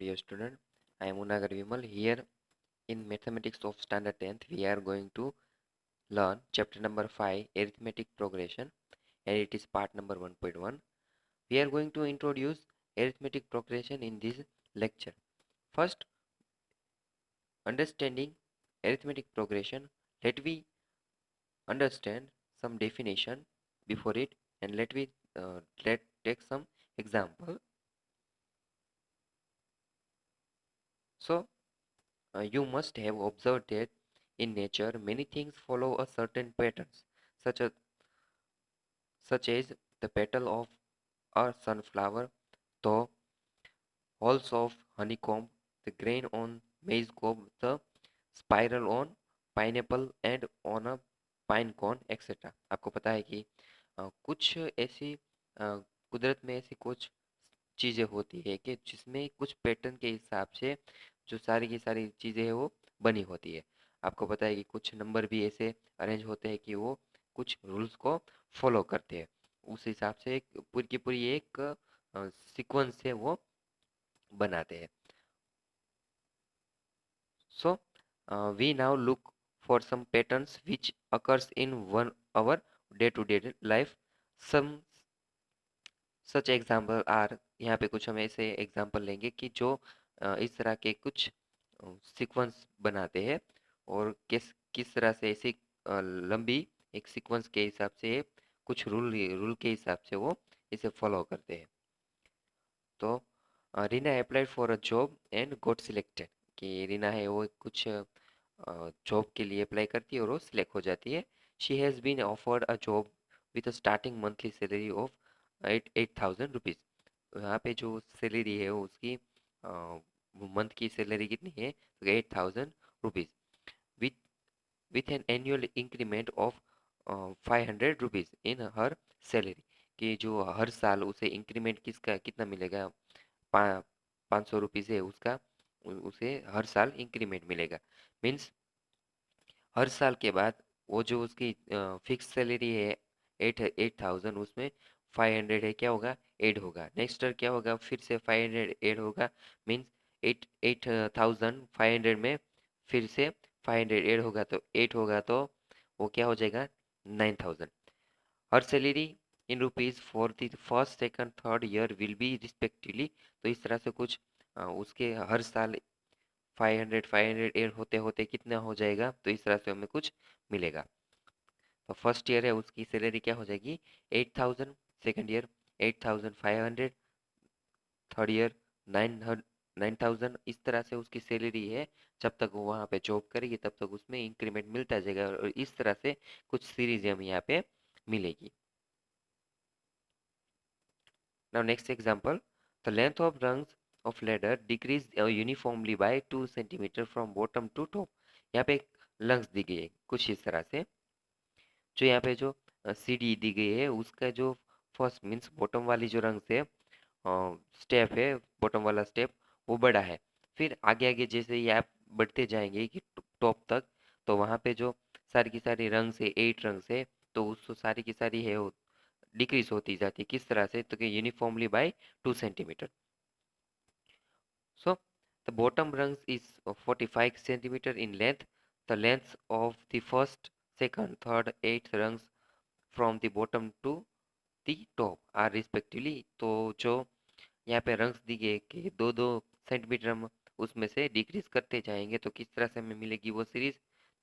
dear student. I am Unagar Vimal. Here in Mathematics of Standard 10th, we are going to learn chapter number 5, Arithmetic Progression, and it is part number 1.1. We are going to introduce arithmetic progression in this lecture. First, understanding arithmetic progression, let we understand some definition before it, and let take some example. So, you must have observed that in nature many things follow a certain patterns, such as such as the petal of a sunflower, the halls of honeycomb, the grain on maize cob, the spiral on pineapple and on a pine cone, etc. आपको पता है कि कुछ ऐसी कुदरत में ऐसी कुछ चीज़ें होती है कि जिसमें कुछ पैटर्न के हिसाब से जो सारी की सारी चीज़ें हैं वो बनी होती है। आपको पता है कि कुछ नंबर भी ऐसे अरेंज होते हैं कि वो कुछ रूल्स को फॉलो करते हैं। उस हिसाब से एक पूरी की पूरी एक सीक्वेंस है वो बनाते हैं। So we now look for some patterns which occurs in one our day-to-day life. Some such example are यहाँ पे कुछ हम ऐसे एग्जाम्पल लेंगे कि जो इस तरह के कुछ सीक्वेंस बनाते हैं और किस तरह से ऐसी लंबी एक सीक्वेंस के हिसाब से कुछ रूल के हिसाब से वो इसे फॉलो करते हैं। तो Reena applied for a job and got selected कि रीना है वो कुछ जॉब के लिए अप्लाई करती है और वो सिलेक्ट हो जाती है। She has been offered a job with a starting monthly salary of 8,000 rupees. यहाँ पे जो सैलरी है वो उसकी मंथ की सैलरी कितनी है तो 8,000 rupees with with an annual increment of 500 rupees in her salary कि जो हर साल उसे इंक्रीमेंट किसका कितना मिलेगा 500 रुपीज़ है उसका उसे हर साल इंक्रीमेंट मिलेगा। मीन्स हर साल के बाद वो जो उसकी फिक्स सैलरी है 8,000 उसमें 500 है क्या होगा ऐड होगा। नेक्स्ट ईयर क्या होगा फिर से 500 ऐड होगा। मीन्स 8,500 में फिर से 500 ऐड होगा तो 8 होगा तो वो क्या हो जाएगा 9,000। हर salary in rupees for the first second third year will be respectively. तो इस तरह से कुछ उसके हर साल 500 ऐड होते होते कितना हो जाएगा तो इस तरह से हमें कुछ मिलेगा। तो फर्स्ट ईयर है उसकी सैलरी क्या हो जाएगी 8,000, सेकंड ईयर 8,500, थर्ड ईयर 9,000। इस तरह से उसकी सैलरी है जब तक वो वहाँ पे जॉब करेगी तब तक उसमें इंक्रीमेंट मिलता जाएगा और इस तरह से कुछ सीरीज हमें यहाँ पे मिलेगी। Now next example, the length of rungs of ladder decrease uniformly by 2 cm from bottom to top। यहाँ पे एक लंग्स दी गई है कुछ इस तरह से। जो यहाँ पे जो सीढ़ी दी गई है उसका जो फर्स्ट मीन्स बॉटम वाली जो रंग से स्टेप है बॉटम वाला स्टेप वो बड़ा है। फिर आगे आगे जैसे ही आप बढ़ते जाएंगे कि टॉप तक तो वहाँ पे जो सारी की सारी रंग से 8 रंग से तो उसको सारी की सारी है वो डिक्रीज होती जाती है। किस तरह से तो कि uniformly by 2 centimetre. So the bottom rungs is 45 centimeter in length. The lengths of the first, second, third, eighth rungs from the bottom to the top are respectively। तो जो यहाँ पे रंग्स दी गई कि 2-2 सेंटीमीटर हम उसमें से डिक्रीज करते जाएंगे तो किस तरह से हमें मिलेगी वो सीरीज।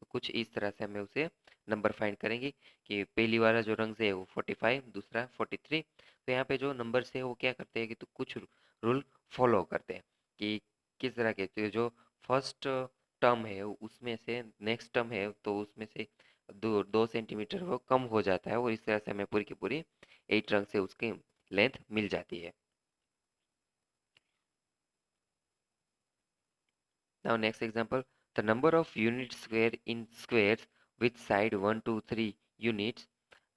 तो कुछ इस तरह से हमें उसे नंबर फाइंड करेंगे कि पहली वाला जो रंग है वो 45, दूसरा 43। तो यहाँ पे जो नंबर है वो क्या करते हैं कि तो कुछ रूल फॉलो करते हैं कि किस तरह के तो जो फर्स्ट टर्म है उसमें से नेक्स्ट टर्म है तो उसमें से 2 सेंटीमीटर वो कम हो जाता है और इस तरह से हमें पूरी की पूरी 8 रंग से उसकी लेंथ मिल जाती है। Now next example, the number of units square in squares with side 1, 2, 3 units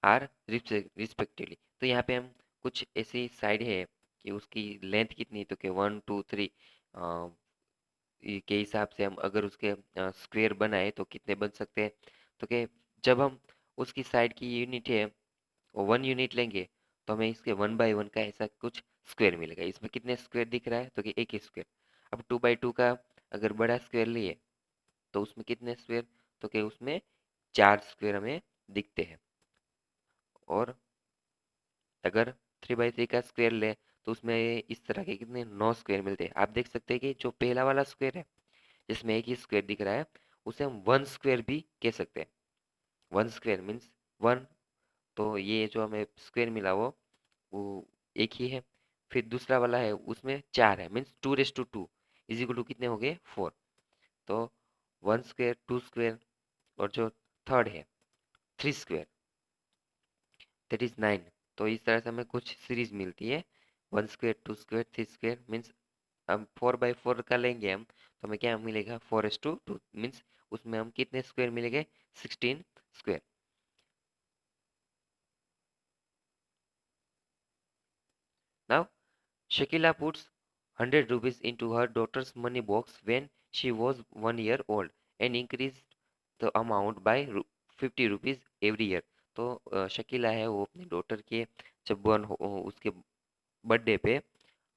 are respectively। तो यहाँ पे हम कुछ ऐसी साइड है कि उसकी लेंथ कितनी तो कि 1, 2, 3 के हिसाब से हम अगर उसके स्क्वायर बनाए तो कितने बन सकते हैं। तो कि जब हम उसकी साइड की यूनिट है वो 1 यूनिट लेंगे तो हमें इसके 1/1 का ऐसा कुछ स्क्वायर मिलेगा। इसमें कितने स्क्वायर दिख रहा है तो कि एक ही स्क्वायर। अब 2/2 का अगर बड़ा स्क्वायर लिए तो उसमें कितने स्क्वायर, तो क्या उसमें 4 स्क्वायर हमें दिखते हैं। और अगर 3/3 का स्क्वायर ले तो उसमें इस तरह के कितने 9 स्क्वायर मिलते हैं। आप देख सकते हैं कि जो पहला वाला स्क्वायर है जिसमें एक ही स्क्वायर दिख रहा है उसे हम वन स्क्वायर भी कह सकते हैं। वन स्क्वायर मीन्स वन, तो ये जो हमें स्क्वायर मिला वो एक ही है। फिर दूसरा वाला है उसमें 4 है मीन्स 2/2 इज इक्वल टू कितने हो गए 4। तो वन स्क्वायर, टू स्क्वायर, और जो थर्ड है 3 स्क्वायर, दैट इज 9। तो इस तरह से हमें कुछ सीरीज मिलती है। One square, two square, three square means हम 4/4 का लेंगे हम तो हमें क्या मिलेगा 4/2 मीन्स उसमें हम कितने स्क्वायर मिलेंगे 16 square. Now Shakila puts 100 rupees into her daughter's money box when she was 1 year old and increased the amount by 50 rupees every year। तो शकीला है वो अपनी डॉटर के जब उसके बर्थडे पे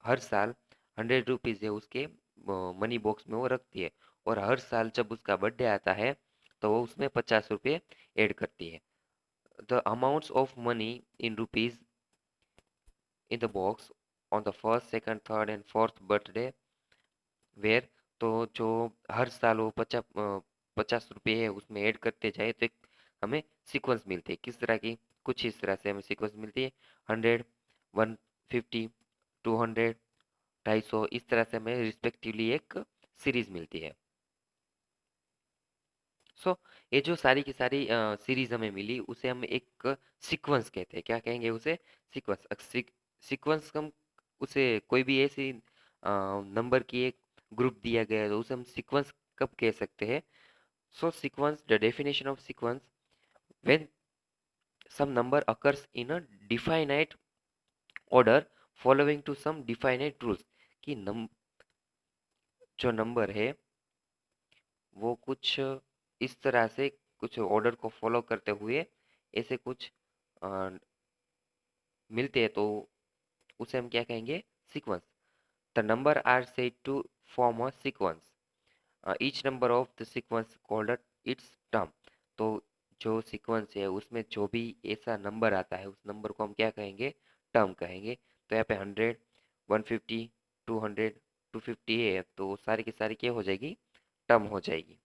हर साल 100 रुपीज़ है उसके मनी बॉक्स में वो रखती है, और हर साल जब उसका बर्थडे आता है तो वो उसमें 50 रुपये ऐड करती है। The amounts of money in rupees in the box on the first, second, third and fourth birthday where, तो जो हर साल वो 50 रुपये है उसमें ऐड करते जाए तो एक हमें सीक्वेंस मिलती है। किस तरह की, कुछ इस तरह से हमें सीक्वेंस मिलती है 100, 150, 200, 250, इस तरह से हमें रिस्पेक्टिवली एक सीरीज मिलती है। सो ये जो सारी की सारी सीरीज हमें मिली उसे हम एक सीक्वेंस कहते हैं। क्या कहेंगे उसे, सीक्वेंस। सीक्वेंस हम उसे कोई भी ऐसी नंबर की एक ग्रुप दिया गया है तो उसे हम सीक्वेंस कब कह सकते हैं। So sequence, the definition of sequence, when some number occurs in a definite order following to some definite rules, कि जो नंबर है वो कुछ इस तरह से कुछ ऑर्डर को फॉलो करते हुए ऐसे कुछ अ, मिलते हैं तो उसे हम क्या कहेंगे, sequence. The number are said to form a sequence, each number of the sequence called its term. तो जो सीक्वेंस है उसमें जो भी ऐसा नंबर आता है उस नंबर को हम क्या कहेंगे, टर्म कहेंगे। तो यहाँ पे 100, 150, 200, 250 है तो सारी की सारी क्या हो जाएगी, टर्म हो जाएगी।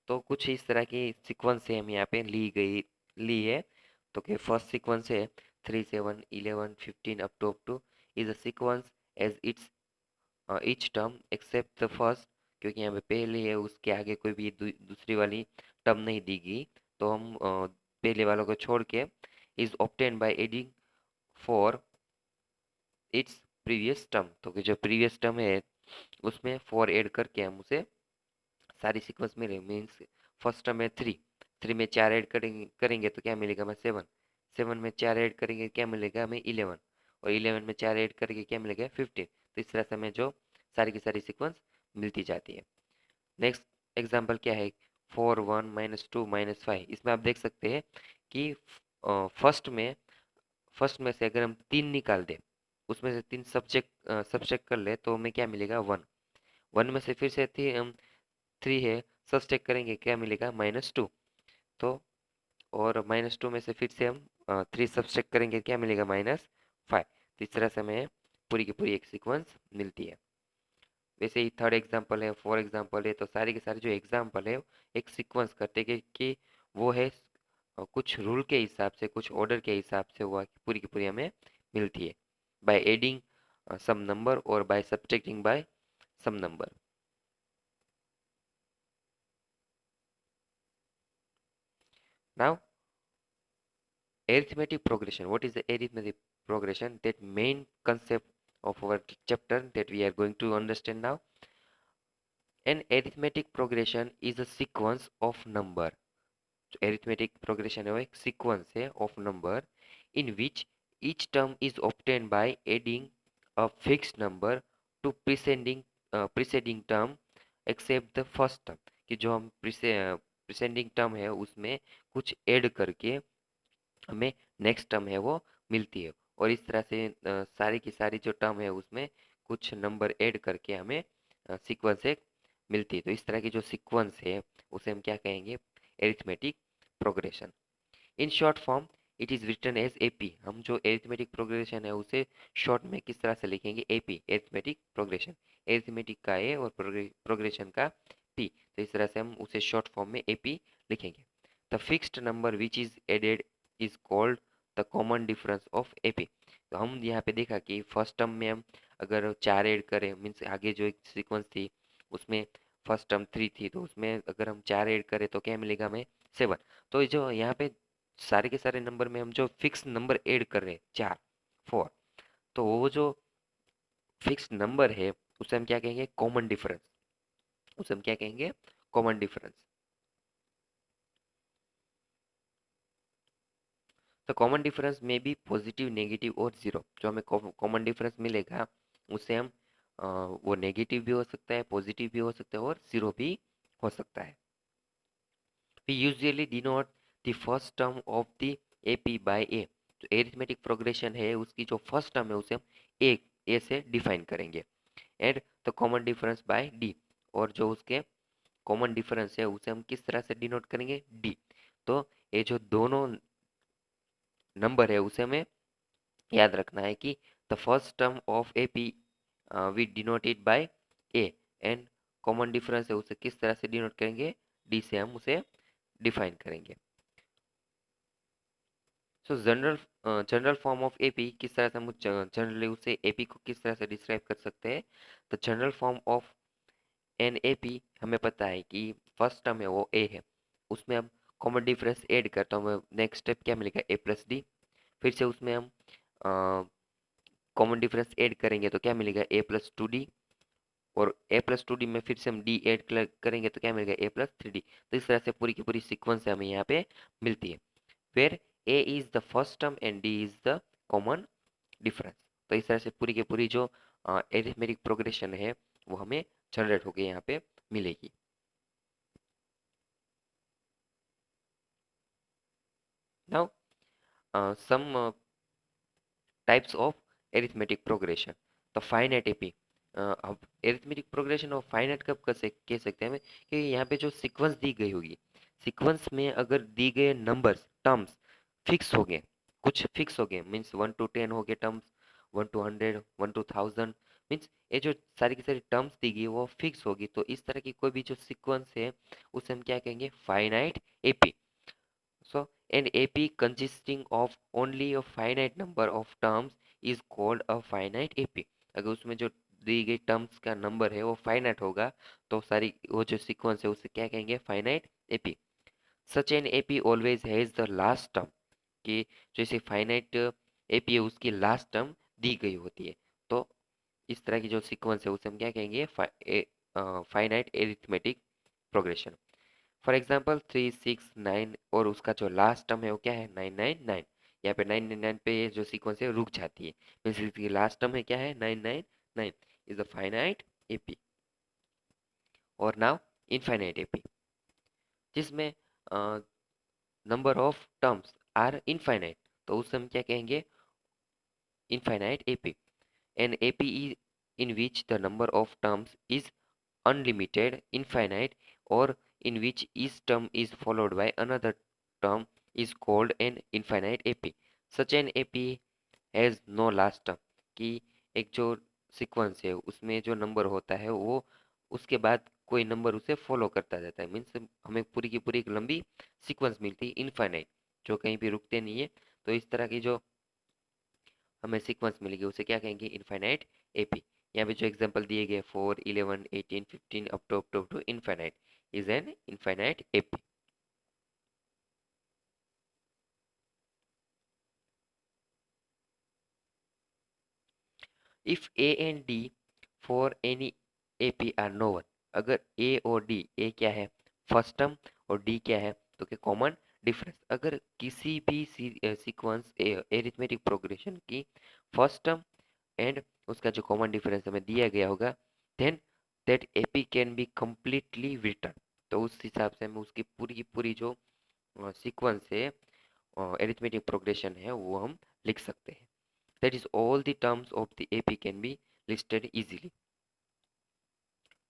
तो कुछ इस तरह की सीक्वेंस है हम यहाँ पे ली है। तो कि फर्स्ट सीक्वेंस है 3, 7, 11, 15 up to is a sequence as its each term except the first, क्योंकि यहाँ पे पहले है उसके आगे कोई भी दूसरी वाली टर्म नहीं दी गई तो हम पहले वालों को छोड़ के is obtain by adding for its previous term, तो कि जो प्रीवियस टर्म है उसमें 4 ऐड करके हम उसे सारी सीक्वेंस में मीन्स फर्स्ट टर्म में 3, 3 में 4 ऐड करेंगे तो क्या मिलेगा हमें 7, 7 में 4 ऐड करेंगे क्या मिलेगा हमें 11, और 11 में 4 ऐड करेंगे क्या मिलेगा 15। तो इस तरह से हमें जो सारी की सारी सीक्वेंस मिलती जाती है। नेक्स्ट एग्जाम्पल क्या है, 4, 1, -2, -5। इसमें आप देख सकते हैं कि फर्स्ट में से अगर हम 3 निकाल दें, उसमें से 3 सब्जेक्ट कर ले तो हमें क्या मिलेगा 1। 1 में से फिर से 3 है, सब्सट्रैक्ट करेंगे क्या मिलेगा -2। तो और -2 में से फिर से हम 3 सब्सट्रैक्ट करेंगे क्या मिलेगा -5। तो इस तरह से हमें पूरी की पूरी एक सीक्वेंस मिलती है। वैसे ही थर्ड एग्जाम्पल है, फोर एग्जाम्पल है, तो सारे के सारे जो एग्जाम्पल है एक सीक्वेंस करते हैं कि वो है कुछ रूल के हिसाब से, कुछ ऑर्डर के हिसाब से हुआ कि पूरी की पूरी हमें मिलती है बाय एडिंग सम नंबर और by subtracting by some number. Now arithmetic progression. What is the arithmetic progression? That main concept of our chapter that we are going to understand now. An arithmetic progression is a sequence of number. So arithmetic progression है वो एक sequence है of number in which each term is obtained by adding a fixed number to preceding term except the first term, कि जो हम preceding term है उसमें कुछ ऐड करके हमें नेक्स्ट टर्म है वो मिलती है। और इस तरह से सारी की सारी जो टर्म है उसमें कुछ नंबर ऐड करके हमें सीक्वेंस एक मिलती है। तो इस तरह की जो सीक्वेंस है उसे हम क्या कहेंगे, arithmetic progression. In short form it is written as AP. हम जो एरिथमेटिक प्रोग्रेशन है उसे शॉर्ट में किस तरह से लिखेंगे, एपी, एरिथमेटिक प्रोग्रेशन। एरिथमेटिक का ए और प्रोग्रेशन का पी, तो इस तरह से हम उसे शॉर्ट फॉर्म में एपी लिखेंगे। The fixed number which is added is called the common difference of AP. तो हम यहाँ पे देखा कि फर्स्ट टर्म में हम अगर 4 ऐड करें, मीन्स आगे जो एक सीक्वेंस थी उसमें फर्स्ट टर्म 3 थी, तो उसमें अगर हम 4 ऐड करें तो क्या मिलेगा हमें, 7। तो ये जो यहाँ पे सारे के सारे नंबर में हम जो फिक्स नंबर ऐड कर रहे हैं 4, 4, तो वो जो फिक्स नंबर है उसे हम क्या कहेंगे, कॉमन डिफरेंस। उसे हम क्या कहेंगे, कॉमन डिफरेंस। तो कॉमन डिफरेंस में भी पॉजिटिव, नेगेटिव और जीरो। जो हमें कॉमन डिफरेंस मिलेगा उसे हम वो नेगेटिव भी हो सकता है, पॉजिटिव भी हो सकता है और जीरो भी हो सकता है। We usually denote the first term of the AP by A। जो एरिथमेटिक प्रोग्रेशन है उसकी जो फर्स्ट टर्म है उसे हम ए से डिफाइन करेंगे। And the common difference bye D, और जो उसके कॉमन डिफरेंस है उसे हम किस तरह से डिनोट करेंगे, डी। तो ये जो दोनों नंबर है उसे हमें याद रखना है कि the first term of A P V denoted by A, and common difference है उसे किस तरह से डिनोट करेंगे, डी से हम उसे डिफाइन करेंगे। सो जनरल फॉर्म ऑफ एपी, किस तरह से हम जनरली उसे एपी को किस तरह से डिस्क्राइब कर सकते हैं। तो general form of an AP हमें पता है कि फर्स्ट टर्म है वो ए है, उसमें हम कॉमन डिफरेंस ऐड करते हैं, हमें नेक्स्ट स्टेप क्या मिलेगा, ए प्लस डी। फिर से उसमें हम कॉमन डिफरेंस ऐड करेंगे तो क्या मिलेगा, ए प्लस टू डी। और ए प्लस टू डी में फिर से हम डी ऐड करेंगे तो क्या मिलेगा, ए प्लस थ्री डी। तो इस तरह से पूरी की पूरी सीक्वेंस हमें यहाँ पे मिलती है, where A is the first term and D is the common difference। तो इस तरह से पूरी की पूरी जो एरिथमेटिक प्रोग्रेशन है वो हमें जनरेट होके यहाँ पे मिलेगी। Now some types of arithmetic progression. तो फाइनाइट एपी, अब एरिथमेटिक प्रोग्रेशन और फाइनाइट कब कह सकते हैं हमें, कि यहाँ पे जो सीक्वेंस दी गई होगी, सीक्वेंस में अगर दी गए नंबर्स, टर्म्स फिक्स हो गए, कुछ फिक्स हो गए, मीन्स 1 to 10 हो गए टर्म्स, 1 to 100, 1 to 1000, मीन्स ये जो सारी की सारी टर्म्स दी गई वो फिक्स होगी, तो इस तरह की कोई भी जो सीक्वेंस है उसे हम क्या कहेंगे, finite AP. So an AP consisting of only a finite number of terms is called a finite AP। अगर उसमें जो दी गई टर्म्स का नंबर है वो फाइनाइट होगा तो सारी वो जो सीक्वेंस है उसे क्या कहेंगे, finite AP. Such an AP always has the last term, कि जैसे फाइनाइट एपी है उसकी लास्ट टर्म दी गई होती है, तो इस तरह की जो सीक्वेंस है उसे हम क्या कहेंगे, finite arithmetic progression. For example 3, 6, 9 और उसका जो लास्ट टर्म है वो क्या है, 999। यहाँ पे 999 पे ये जो सीक्वेंस है रुक जाती है, मीन्स इसकी लास्ट टर्म है क्या है, 999 इज अ फाइनाइट एपी। और नाउ इनफाइनाइट एपी, जिसमें number of terms are infinite, तो उसे हम क्या कहेंगे, infinite AP. An AP in which the number of terms is unlimited, infinite, or in which each term is followed by another term is called an infinite AP। Such an AP has no last term, कि एक जो sequence है उसमें जो number होता है वो उसके बाद कोई नंबर उसे फॉलो करता जाता है, मीन्स हमें पूरी की पूरी एक लंबी सीक्वेंस मिलती है इनफाइनाइट, जो कहीं भी रुकते नहीं है। तो इस तरह की जो हमें सीक्वेंस मिलेगी उसे क्या कहेंगे, इनफाइनाइट एपी। यहाँ पे जो एग्जांपल दिए गए 4, 11, 18, 15 up to infinite is an infinite AP. If A and D for any AP are known, अगर ए और डी, ए क्या है फर्स्ट टर्म और डी क्या है तो क्या कॉमन डिफरेंस, अगर किसी भी सीक्वेंस एरिथमेटिक प्रोग्रेशन की फर्स्ट टर्म एंड उसका जो कॉमन डिफरेंस हमें दिया गया होगा, then that AP can be completely written. तो उस हिसाब से हमें उसकी पूरी की पूरी जो सीक्वेंस है, एरिथमेटिक प्रोग्रेशन है, वो हम लिख सकते हैं। That is, all the terms of the AP can be listed easily.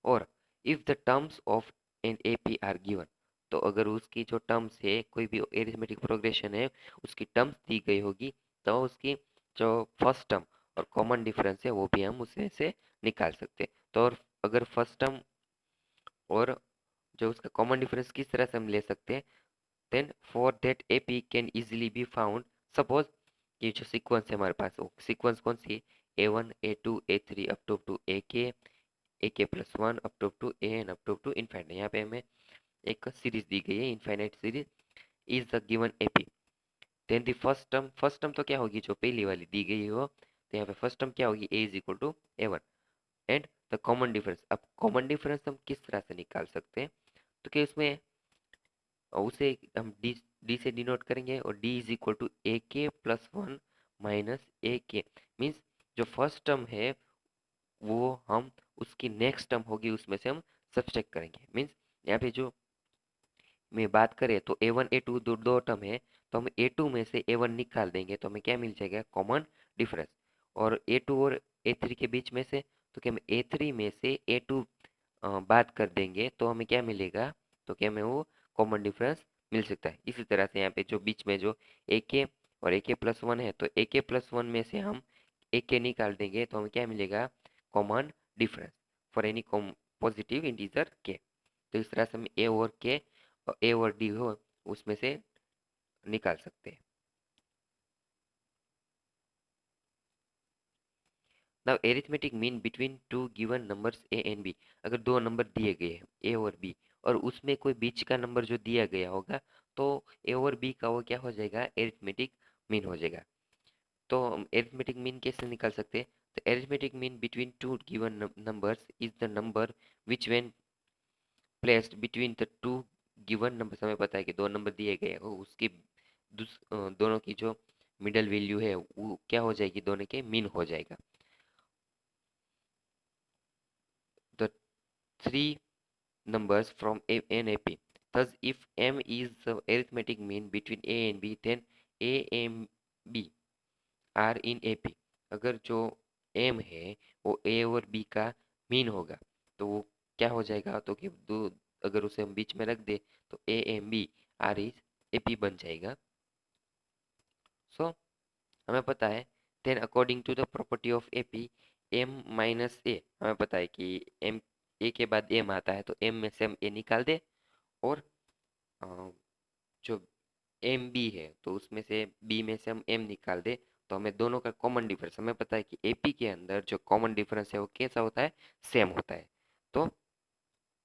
और if the terms of an AP are given, तो अगर उसकी जो टर्म्स है, कोई भी एरिथमेटिक प्रोग्रेशन है, उसकी टर्म्स दी गई होगी, तो उसकी जो फर्स्ट टर्म और कॉमन डिफरेंस है वो भी हम उसमें से निकाल सकते हैं। तो और अगर फर्स्ट टर्म और जो उसका कॉमन डिफरेंस किस तरह से हम ले सकते हैं, then for that AP can easily be found. Suppose ये जो सीक्वेंस है हमारे पास, वो सीक्वेंस कौन सी है, A1 A2 A3 up to A K plus one up to A N up to infinite. यहाँ पे हमें एक सीरीज दी गई है, infinite series is the given AP. Then the first term तो क्या होगी, जो पहली वाली दी गई हो, तो यहाँ पे फर्स्ट टर्म क्या होगी, A is equal to A1 and the common difference. अब कॉमन डिफरेंस हम किस तरह से निकाल सकते हैं, तो क्या उसमें उसे हम डी से डिनोट करेंगे, और D is equal to A K plus one minus ए के। मीन्स जो फर्स्ट टर्म है वो हम उसकी नेक्स्ट टर्म होगी उसमें से हम सब्सट्रैक्ट करेंगे। मीन्स यहाँ पे जो में बात करें तो A1 A2 दो टर्म है, तो हम A2 में से A1 निकाल देंगे तो हमें क्या मिल जाएगा, कॉमन डिफरेंस। और A2 और A3 के बीच में से, तो क्या हम A3 में से A2 बात कर देंगे तो हमें क्या मिलेगा, तो क्या हमें वो कॉमन डिफरेंस मिल सकता है। इसी तरह से यहाँ पे जो बीच में जो ए के और ए के प्लस वन है, तो ए के प्लस वन में से हम ए के निकाल देंगे तो हमें क्या मिलेगा, common difference for any positive integer के। तो इस तरह से हम ए और के और ए और डी हो उसमें से निकाल सकते हैं। Now arithmetic mean between two given numbers A and B. अगर दो नंबर दिए गए हैं ए और बी, और उसमें कोई बीच का नंबर जो दिया गया होगा, तो ए और बी का वो क्या हो जाएगा, एरिथमेटिक मीन हो जाएगा। तो हम एरिथमेटिक मीन कैसे निकाल सकते हैं, तो arithmetic mean between two given numbers is the number which when placed between the two given numbers. हमें पता है कि दो नंबर दिए गए हो, उसकी दोनों की जो मिडल वैल्यू है वो क्या हो जाएगी, दोनों के मीन हो जाएगा। The three numbers from an AP. Thus, if M is the arithmetic mean between A and B, then A and B are in AP. अगर जो M है वो A और B का मीन होगा, तो वो क्या हो जाएगा, तो कि दो अगर उसे हम बीच में रख दे तो A M B are is AP बन जाएगा। सो हमें पता है, then according to the property of AP, M minus A, हमें पता है कि M ए के बाद M आता है, तो M में से हम A निकाल दे, और अ, जो एम बी है तो उसमें से बी में से हम एम निकाल दे, तो हमें दोनों का कॉमन डिफरेंस, हमें पता है कि एपी के अंदर जो कॉमन डिफरेंस है वो कैसा होता है, सेम होता है। तो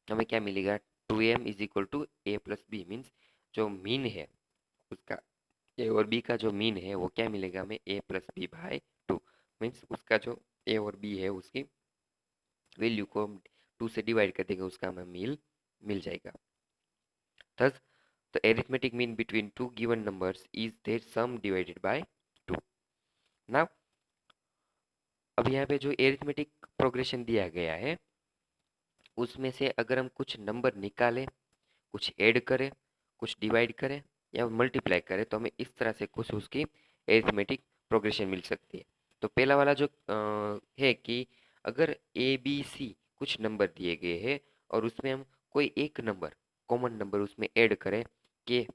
हमें क्या मिलेगा, two M is equal to A plus B. Means जो मीन है उसका, ए और बी का जो मीन है वो क्या मिलेगा हमें, A plus B by two. Means उसका जो ए और बी है उसकी वैल्यू को हम टू से डिवाइड कर देंगे, उसका हमें मिल जाएगा। Thus, the arithmetic mean between two given numbers is their sum divided by 2. Now, अब यहाँ पे जो arithmetic progression दिया गया है उसमें से अगर हम कुछ नंबर निकालें, कुछ ऐड करें, कुछ डिवाइड करें या मल्टीप्लाई करें, तो हमें इस तरह से कुछ उसकी arithmetic progression मिल सकती है। तो पहला वाला जो है कि अगर ए बी सी कुछ नंबर दिए गए हैं और उसमें हम कोई एक नंबर, कॉमन नंबर उसमें ऐड करें, के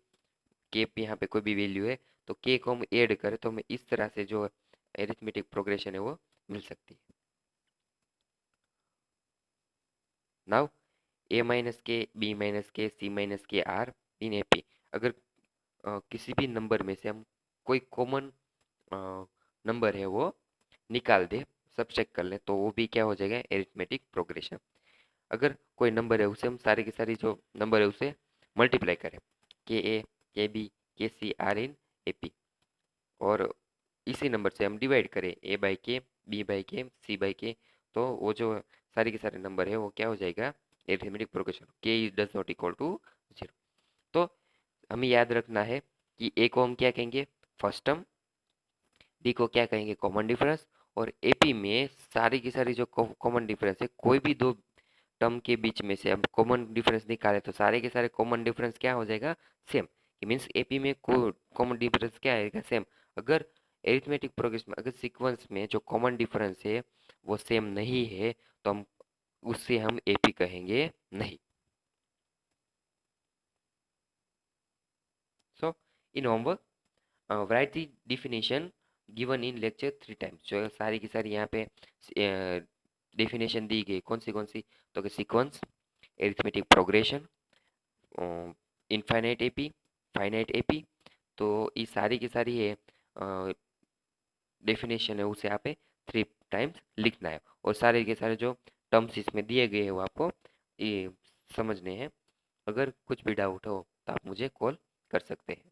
पे यहाँ पे कोई भी वैल्यू है, तो के को हम ऐड करें तो हमें इस तरह से जो एरिथमेटिक प्रोग्रेशन है वो मिल सकती है। नाउ ए माइनस के, बी माइनस के, सी माइनस के आर इन ए पी। अगर किसी भी नंबर में से हम कोई कॉमन नंबर है वो निकाल दे, सब्ट्रैक्ट कर ले, तो वो भी क्या हो जाएगा, एरिथमेटिक प्रोग्रेशन। अगर कोई नंबर है उसे हम सारे के सारी जो नंबर है उसे मल्टीप्लाई करें, के ए, के बी, के C are in A P, और इसी नंबर से हम डिवाइड करें ए बाई के, बी बाई के, सी बाई के, तो वो जो सारे के सारे नंबर है वो क्या हो जाएगा, arithmetic progression, K does not equal to zero. तो हमें याद रखना है कि ए को हम क्या कहेंगे, फर्स्ट टर्म, बी को क्या कहेंगे, कॉमन डिफरेंस, और एपी में सारी की सारी जो कॉमन डिफरेंस है, कोई भी दो टर्म के बीच में से हम कॉमन डिफरेंस निकाले तो सारे के सारे कॉमन डिफरेंस क्या हो जाएगा, सेम। मीन्स एपी में कॉमन डिफरेंस क्या आएगा, सेम। अगर एरिथमेटिक प्रोग्रेशन में अगर सीक्वेंस में जो कॉमन डिफरेंस है वो सेम नहीं है तो हम उससे हम एपी कहेंगे नहीं। So in homework write the definition given in lecture 3 times. जो सारी की सारी यहाँ पे डेफिनेशन दी गई कौन सी तो कि sequence, arithmetic progression, infinite AP, finite AP. तो ये सारी की सारी है डेफिनेशन है उसे आप 3 टाइम्स लिखना है और सारे के सारे जो टर्म्स इसमें दिए गए हैं वो आपको ये समझने हैं। अगर कुछ भी डाउट हो तो आप मुझे कॉल कर सकते हैं।